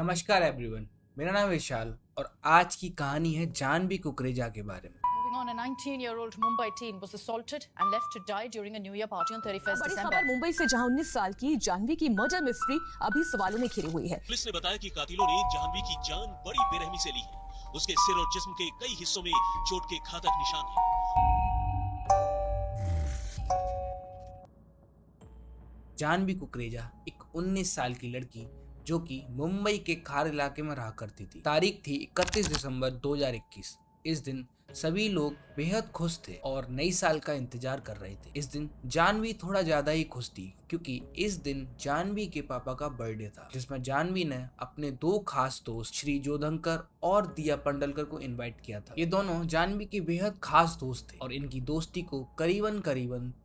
नमस्कार एवरीवन, मेरा नाम विशाल और आज की कहानी है जानवी कुकरेजा के बारे में। Moving on, a 19-year-old Mumbai teen was assaulted and left to die during a New Year party on 31st बड़ी December. खबर मुंबई से जहां 19 साल की जानवी की मर्डर मिस्ट्री अभी सवालों में घिरी हुई है। पुलिस ने बताया कि कातिलों ने जानवी की जान बड़ी बेरहमी से ली है। उसके सिर और जिस्म के कई हिस्सों में चोट के घातक निशान हैं। जानवी कुकरेजा एक 19 साल की लड़की जो कि मुंबई के खार इलाके में रहा करती थी। तारीख थी 31 दिसंबर 2021। इस दिन सभी लोग बेहद खुश थे और नई साल का इंतजार कर रहे थे। इस दिन जानवी थोड़ा ज्यादा ही खुश थी क्योंकि इस दिन जानवी के पापा का बर्थडे था, जिसमें जानवी ने अपने दो खास दोस्त श्री जोधंकर और दिया पंडलकर को इनवाइट किया था। ये दोनों जानवी के बेहद खास दोस्त थे और इनकी दोस्ती को करीबन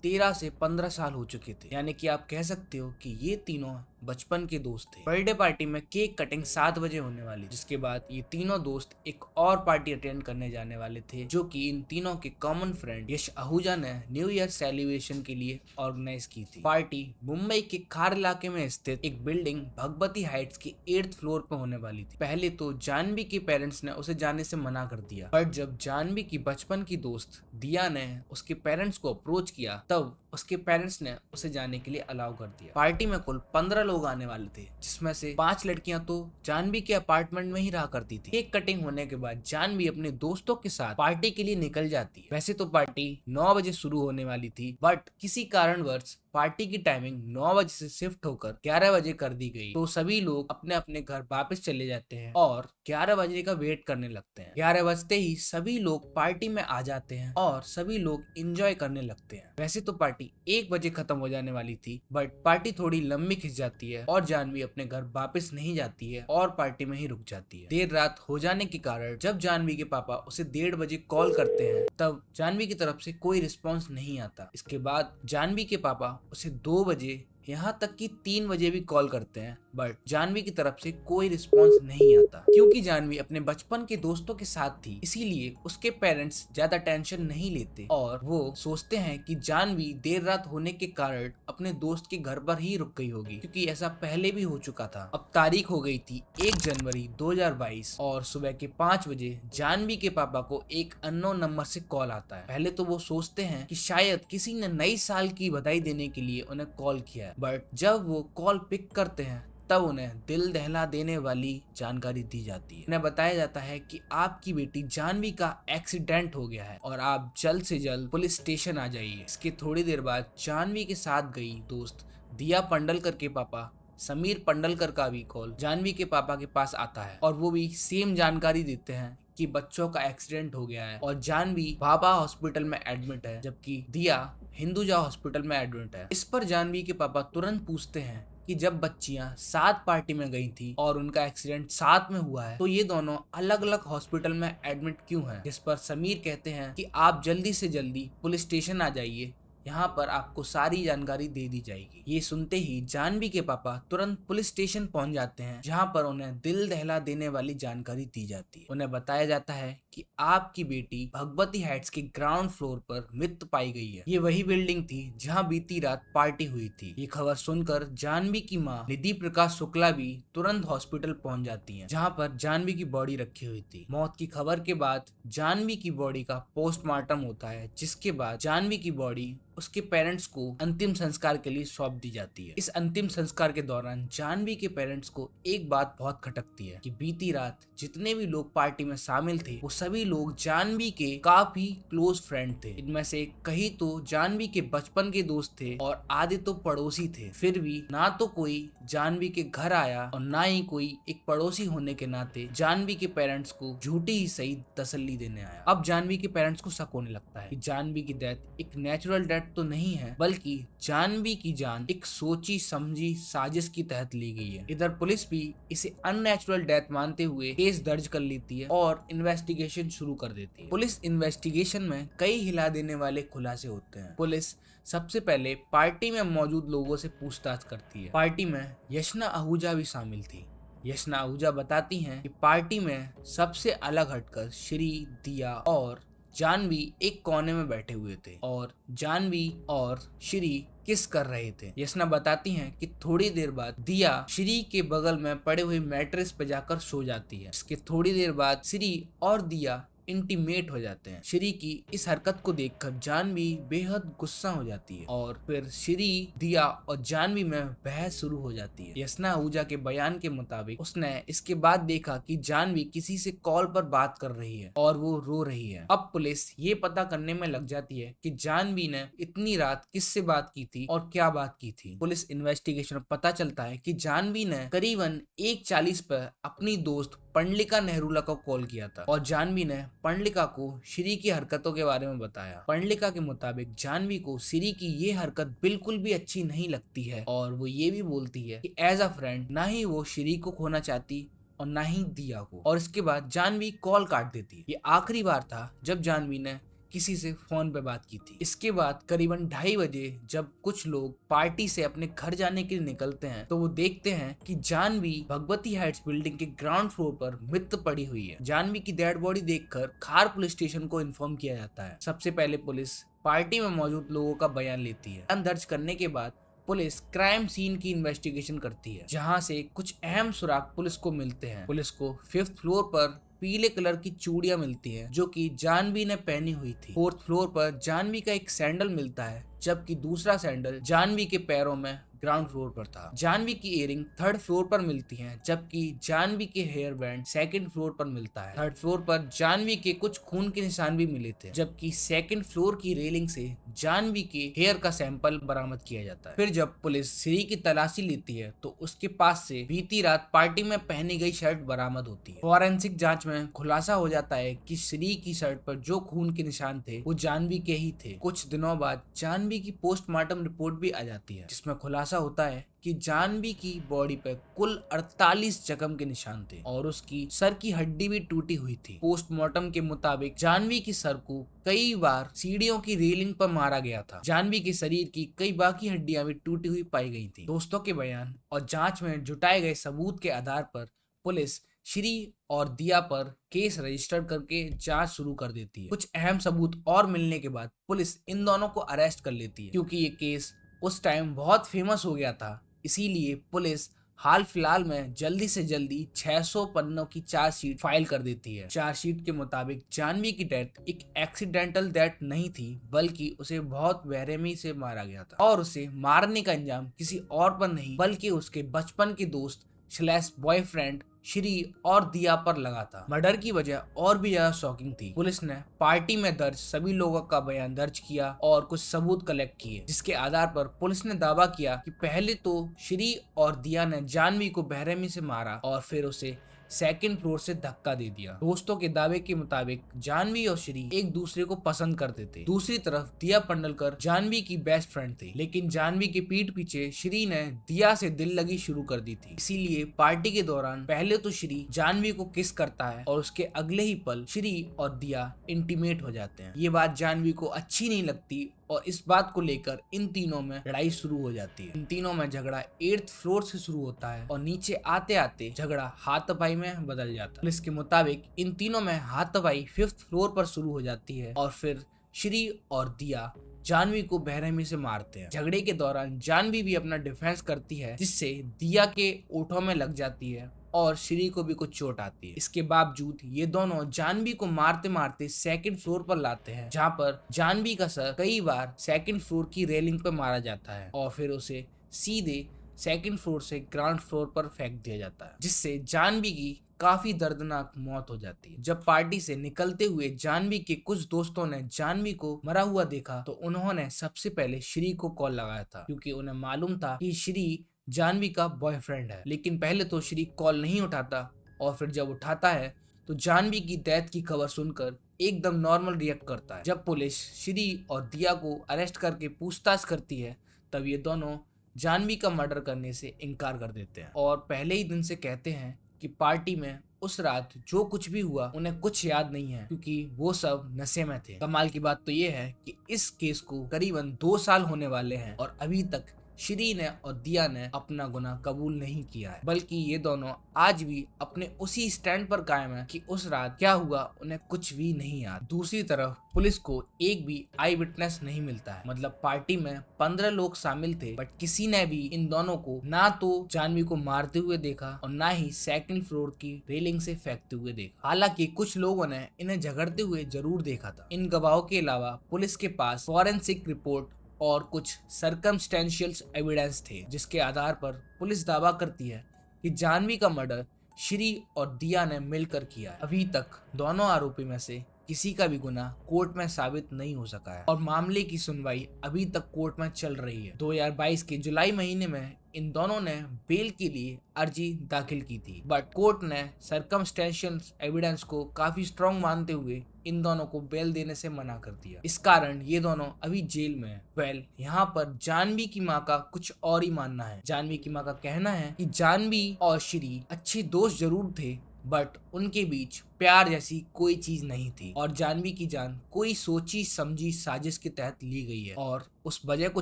13 से 15 साल हो चुके थे, यानी कि आप कह सकते हो कि ये तीनों बचपन के दोस्त थे। बर्थडे पार्टी में केक कटिंग 7 बजे होने वाली, जिसके बाद ये तीनों दोस्त एक और पार्टी अटेंड करने जाने वाले थे जो कि इन तीनों के कॉमन फ्रेंड यश आहूजा ने न्यू ईयर सेलिब्रेशन के लिए ऑर्गेनाइज की थी। पार्टी मुंबई के खार इलाके में स्थित एक बिल्डिंग भगवती हाइट्स के 8th फ्लोर पर होने वाली थी। पहले तो जानवी के पेरेंट्स ने उसे जाने से मना कर दिया, पर जब जानवी की बचपन की दोस्त दिया ने उसके पेरेंट्स को अप्रोच किया तब उसके पेरेंट्स ने उसे जाने के लिए अलाउ कर दिया। पार्टी में कुल 15 लोग आने वाले थे, जिसमें से 5 लड़कियां तो जानवी के अपार्टमेंट में ही रहा करती थी। केक कटिंग होने के बाद जानवी अपने दोस्तों के साथ पार्टी के लिए निकल जाती है। वैसे तो पार्टी 9 बजे शुरू होने वाली थी, बट किसी कारणवश पार्टी की टाइमिंग 9 बजे से शिफ्ट होकर 11 बजे कर दी गई, तो सभी लोग अपने अपने घर वापस चले जाते हैं और 11 बजे का वेट करने लगते हैं। 11 बजते ही सभी लोग पार्टी में आ जाते हैं और सभी लोग एंजॉय करने लगते हैं। वैसे तो पार्टी 1 बजे खत्म हो जाने वाली थी, बट पार्टी थोड़ी लंबी खिंच जाती है और जानवी अपने घर वापस नहीं जाती है और पार्टी में ही रुक जाती है। देर रात हो जाने के कारण जब जानवी के पापा उसे 1:30 बजे कॉल करते हैं तब जानवी की तरफ से कोई रिस्पॉन्स नहीं आता। इसके बाद जानवी के पापा उसे 2 बजे यहाँ तक कि 3 बजे भी कॉल करते हैं, बट जानवी की तरफ से कोई रिस्पॉन्स नहीं आता। क्योंकि जानवी अपने बचपन के दोस्तों के साथ थी, इसीलिए उसके पेरेंट्स ज्यादा टेंशन नहीं लेते और वो सोचते हैं कि जानवी देर रात होने के कारण अपने दोस्त के घर पर ही रुक गई होगी, क्योंकि ऐसा पहले भी हो चुका था। अब तारीख हो गई थी 1 जनवरी 2022 और सुबह के 5 बजे जानवी के पापा को एक अननोन नंबर से कॉल आता है। पहले तो वो सोचते हैं कि शायद किसी ने नई साल की बधाई देने के लिए उन्हें कॉल किया है, बट जब वो कॉल पिक करते हैं तब उन्हें दिल दहला देने वाली जानकारी दी जाती है। उन्हें बताया जाता है कि आपकी बेटी जानवी का एक्सीडेंट हो गया है और आप जल्द से जल्द पुलिस स्टेशन आ जाइए। इसके थोड़ी देर बाद जानवी के साथ गई दोस्त दिया पंडलकर के पापा समीर पंडलकर का भी कॉल जानवी के पापा के पास आता है और वो भी सेम जानकारी देते हैं कि बच्चों का एक्सीडेंट हो गया है और जानवी भाभा हॉस्पिटल में एडमिट है, जबकि दिया हिंदुजा हॉस्पिटल में एडमिट है। इस पर जानवी के पापा तुरंत पूछते हैं कि जब बच्चियां साथ पार्टी में गई थी और उनका एक्सीडेंट साथ में हुआ है तो ये दोनों अलग अलग हॉस्पिटल में एडमिट क्यों हैं? जिस पर समीर कहते हैं कि आप जल्दी से जल्दी पुलिस स्टेशन आ जाइए, यहाँ पर आपको सारी जानकारी दे दी जाएगी। ये सुनते ही जानवी के पापा तुरंत पुलिस स्टेशन पहुंच जाते हैं, जहाँ पर उन्हें दिल दहला देने वाली जानकारी दी जाती है। उन्हें बताया जाता है कि आपकी बेटी भगवती हाइट्स के ग्राउंड फ्लोर पर मृत पाई गई है। ये वही बिल्डिंग थी जहाँ बीती रात पार्टी हुई थी। ये खबर सुनकर जानवी की माँ निधि प्रकाश शुक्ला भी तुरंत हॉस्पिटल पहुंच जाती है, जहाँ पर जानवी की बॉडी रखी हुई थी। मौत की खबर के बाद जानवी की बॉडी का पोस्टमार्टम होता है, जिसके बाद जानवी की बॉडी उसके पेरेंट्स को अंतिम संस्कार के लिए सौंप दी जाती है। इस अंतिम संस्कार के दौरान जानवी के पेरेंट्स को एक बात बहुत खटकती है कि बीती रात जितने भी लोग पार्टी में शामिल थे वो सभी लोग जानवी के काफी क्लोज फ्रेंड थे। इनमें से कई तो जानवी के बचपन के दोस्त थे और आधे तो पड़ोसी थे। फिर भी ना तो कोई जानवी के घर आया और ना ही कोई एक पड़ोसी होने के नाते जानवी के पेरेंट्स को झूठी ही सही तसल्ली देने आया। अब जानवी के पेरेंट्स को शक होने लगता है कि जानवी की डेथ एक नेचुरल डेथ तो नहीं है, बल्कि जानवी की जान एक सोची समझी साजिश की तहत ली गई है। इधर पुलिस भी इसे अननेचुरल डेथ मानते हुए केस दर्ज कर लेती है और इन्वेस्टिगेशन शुरू कर देती है। पुलिस इन्वेस्टिगेशन में कई हिला देने वाले खुलासे होते हैं। पुलिस सबसे पहले पार्टी में मौजूद लोगों से पूछताछ करती है। पार्टी में यशना आहूजा भी शामिल थी। यशना आहूजा बताती हैं कि पार्टी में सबसे अलग हटकर श्री, दिया और जानवी एक कोने में बैठे हुए थे और जानवी और श्री किस कर रहे थे। यशना बताती हैं कि थोड़ी देर बाद दिया श्री के बगल में पड़े हुए मैट्रेस पे जाकर सो जाती है। इसके थोड़ी देर बाद श्री और दिया इंटीमेट हो जाते हैं। श्री की इस हरकत को देखकर जानवी बेहद गुस्सा हो जाती है और फिर श्री, दिया और जानवी में बहस शुरू हो जाती है। यशना आहूजा के बयान के मुताबिक उसने इसके बाद देखा कि जानवी किसी से कॉल पर बात कर रही है और वो रो रही है। अब पुलिस ये पता करने में लग जाती है कि जानवी ने इतनी रात किससे बात की थी और क्या बात की थी। पुलिस इन्वेस्टिगेशन में पता चलता है कि जानवी ने करीबन 1:40 पर अपनी दोस्त पंडलिका नेहरूला को कॉल किया था और जानवी ने पंडलिका को श्री की हरकतों के बारे में बताया। पंडलिका के मुताबिक जानवी को श्री की ये हरकत बिल्कुल भी अच्छी नहीं लगती है और वो ये भी बोलती है कि एज अ फ्रेंड ना ही वो श्री को खोना चाहती और ना ही दिया को। और इसके बाद जानवी कॉल काट देती। ये आखिरी बार था जब जानवी ने किसी से फोन पे बात की थी। इसके बाद करीबन 2:30 बजे जब कुछ लोग पार्टी से अपने घर जाने के लिए निकलते हैं तो वो देखते हैं कि जानवी भगवती हाइट्स बिल्डिंग के ग्राउंड फ्लोर पर मृत पड़ी हुई है। जानवी की डेड बॉडी देखकर खार पुलिस स्टेशन को इन्फॉर्म किया जाता है। सबसे पहले पुलिस पार्टी में मौजूद लोगों का बयान लेती है। बयान दर्ज करने के बाद पुलिस क्राइम सीन की इन्वेस्टिगेशन करती है, जहां से कुछ अहम सुराग पुलिस को मिलते हैं। पुलिस को 5th फ्लोर पर पीले कलर की चूड़ियां मिलती है जो कि जानवी ने पहनी हुई थी। 4th फ्लोर पर जानवी का एक सैंडल मिलता है जबकि दूसरा सैंडल जानवी के पैरों में ग्राउंड फ्लोर पर था। जानवी की इयरिंग 3rd फ्लोर पर मिलती हैं जबकि जानवी के हेयर बैंड 2nd फ्लोर पर मिलता है। 3rd फ्लोर पर जानवी के कुछ खून के निशान भी मिले थे जबकि 2nd फ्लोर की रेलिंग से जानवी के हेयर का सैंपल बरामद किया जाता है। फिर जब पुलिस श्री की तलाशी लेती है तो उसके पास से बीती रात पार्टी में पहनी गई शर्ट बरामद होती है। फॉरेंसिक जांच में खुलासा हो जाता है कि श्री की शर्ट पर जो खून के निशान थे वो जानवी के ही थे। कुछ दिनों बाद जानवी की पोस्टमार्टम रिपोर्ट भी आ जाती है जिसमें खुलासा होता है कि जानवी की बॉडी पर कुल 48 जख्म के निशान थे और उसकी सर की हड्डी भी टूटी हुई थी। पोस्टमार्टम के मुताबिक जानवी की सर को कई बार सीढ़ियों की रेलिंग पर मारा गया था। जानवी के शरीर की कई बाकी हड्डियां भी टूटी हुई पाई गई थी। दोस्तों के बयान और जांच में जुटाए गए सबूत के आधार पर पुलिस श्री और दिया पर केस रजिस्टर करके जांच शुरू कर देती है। कुछ अहम सबूत और मिलने के बाद पुलिस इन दोनों को अरेस्ट कर लेती है। क्योंकि ये केस उस टाइम बहुत फेमस हो गया था, इसीलिए पुलिस हाल फिलहाल में जल्दी से जल्दी 600 पन्नों की चार्जशीट फाइल कर देती है। चार्जशीट के मुताबिक जानवी की डेथ एक एक्सीडेंटल डेथ नहीं थी बल्कि उसे बहुत बेरहमी से मारा गया था और उसे मारने का इंजाम किसी और पर नहीं बल्कि उसके बचपन के दोस्त / बॉयफ्रेंड श्री और दिया पर लगा था। मर्डर की वजह और भी ज्यादा शॉकिंग थी। पुलिस ने पार्टी में दर्ज सभी लोगों का बयान दर्ज किया और कुछ सबूत कलेक्ट किए जिसके आधार पर पुलिस ने दावा किया कि पहले तो श्री और दिया ने जानवी को बेरहमी से मारा और फिर उसे 2nd फ्लोर से धक्का दे दिया। दोस्तों के दावे के मुताबिक जानवी और श्री एक दूसरे को पसंद करते थे। दूसरी तरफ दिया पंडलकर जानवी की बेस्ट फ्रेंड थी, लेकिन जानवी की पीठ पीछे श्री ने दिया से दिल लगी शुरू कर दी थी। इसीलिए पार्टी के दौरान पहले तो श्री जानवी को किस करता है और उसके अगले ही पल श्री और दिया इंटीमेट हो जाते हैं। ये बात जानवी को अच्छी नहीं लगती और इस बात को लेकर इन तीनों में लड़ाई शुरू हो जाती है। इन तीनों में झगड़ा 8th फ्लोर से शुरू होता है और नीचे आते आते झगड़ा हाथापाई में बदल जाता है। पुलिस के मुताबिक इन तीनों में हाथापाई 5th फ्लोर पर शुरू हो जाती है और फिर श्री और दिया जानवी को बेरहमी से मारते हैं। झगड़े के दौरान जानवी भी अपना डिफेंस करती है जिससे दिया के ओठों में लग जाती है और श्री को भी कुछ चोट आती है। इसके बावजूद ये दोनों जानवी को मारते मारते 2nd फ्लोर पर लाते हैं जहां पर जानवी का सर कई बार 2nd फ्लोर की रेलिंग पर मारा जाता है और फिर उसे सीधे 2nd फ्लोर से ग्राउंड फ्लोर पर फेंक दिया जाता है जिससे जानवी की काफी दर्दनाक मौत हो जाती है। जब पार्टी से निकलते हुए जानवी के कुछ दोस्तों ने जानवी को मरा हुआ देखा तो उन्होंने सबसे पहले श्री को कॉल लगाया था क्योंकि उन्हें मालूम था कि श्री जानवी का बॉयफ्रेंड है। लेकिन पहले तो श्री कॉल नहीं उठाता और फिर जब उठाता है तो जानवी की डेथ की खबर सुनकर एकदम नॉर्मल रिएक्ट करता है। जब पुलिस श्री और दिया को अरेस्ट करके पूछताछ करती है तब ये दोनों जानवी का मर्डर करने से इनकार कर देते हैं और पहले ही दिन से कहते हैं कि पार्टी में उस रात जो कुछ भी हुआ उन्हें कुछ याद नहीं है क्योंकि वो सब नशे में थे। कमाल की बात तो ये है कि इस केस को करीबन 2 साल होने वाले हैं और अभी तक श्री ने और दिया ने अपना गुनाह कबूल नहीं किया है, बल्कि ये दोनों आज भी अपने उसी स्टैंड पर कायम है कि उस रात क्या हुआ उन्हें कुछ भी नहीं याद। दूसरी तरफ पुलिस को एक भी आई विटनेस नहीं मिलता है। मतलब पार्टी में 15 लोग शामिल थे, बट किसी ने भी इन दोनों को ना तो जानवी को मारते हुए देखा और ना ही सेकंड फ्लोर की रेलिंग से फेंकते हुए देखा। हालांकि कुछ लोगों ने इन्हें झगड़ते हुए जरूर देखा था। इन गवाहों के अलावा पुलिस के पास फॉरेंसिक रिपोर्ट और कुछ सर्कमस्टेंशियल एविडेंस थे, जिसके आधार पर पुलिस दावा करती है कि जानवी का मर्डर श्री और दिया ने मिलकर किया है। अभी तक दोनों आरोपी में से किसी का भी गुनाह कोर्ट में साबित नहीं हो सका है और मामले की सुनवाई अभी तक कोर्ट में चल रही है। 2022 के जुलाई महीने में इन दोनों ने बेल के लिए अर्जी दाखिल की थी, बट कोर्ट ने सर्कमस्टेंशियल एविडेंस को काफी स्ट्रॉन्ग मानते हुए इन दोनों को बेल देने से मना कर दिया। इस कारण ये दोनों अभी जेल में हैं। यहाँ पर जानवी की माँ का कुछ और ही मानना है। जानवी की माँ का कहना है कि जानवी और श्री अच्छे दोस्त जरूर थे, बट उनके बीच प्यार जैसी कोई चीज नहीं थी और जानवी की जान कोई सोची समझी साजिश के तहत ली गई है और उस वजह को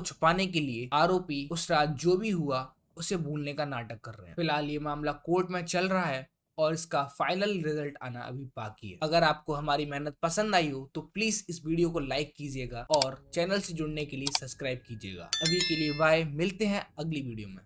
छुपाने के लिए आरोपी उस रात जो भी हुआ उसे भूलने का नाटक कर रहे हैं। फिलहाल ये मामला कोर्ट में चल रहा है और इसका फाइनल रिजल्ट आना अभी बाकी है। अगर आपको हमारी मेहनत पसंद आई हो तो प्लीज इस वीडियो को लाइक कीजिएगा और चैनल से जुड़ने के लिए सब्सक्राइब कीजिएगा। अभी के लिए बाय, मिलते हैं अगली वीडियो में।